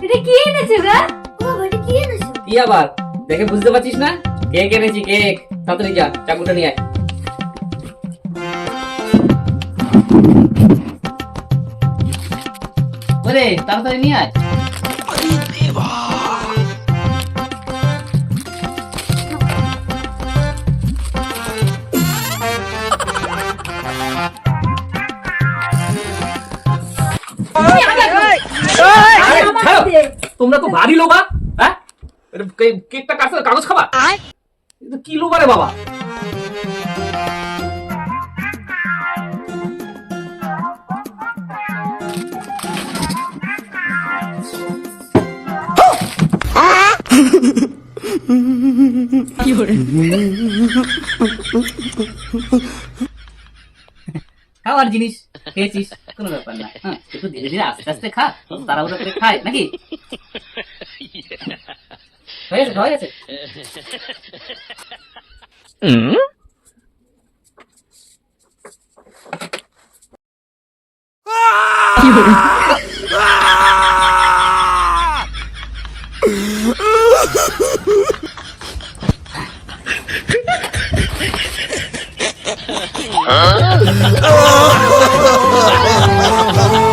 এটা কি এনেছো গো? ও এটা কি এনেছো? কি আবার দেখে বুঝতে পারছিস না? কেক এনেছি, কেক। তাড়াতাড়ি যা, চাকুটা নিয়ে আয়। ওরে তাড়াতাড়ি নিয়ে আয়। তোমরা তো ভারী লোভা। হ্যাঁ, কেকটা কাটছে, কাগজ খাবা? কি লোভা রে বাবা? খাওয়ার জিনিস খেয়েছিস, কোনো ব্যাপার না। একটু ধীরে ধীরে আস্তে আস্তে খা, তাড়াহুড়ো করে খায় নাকি? হয়ে গেছে, হয়ে গেছে। Oh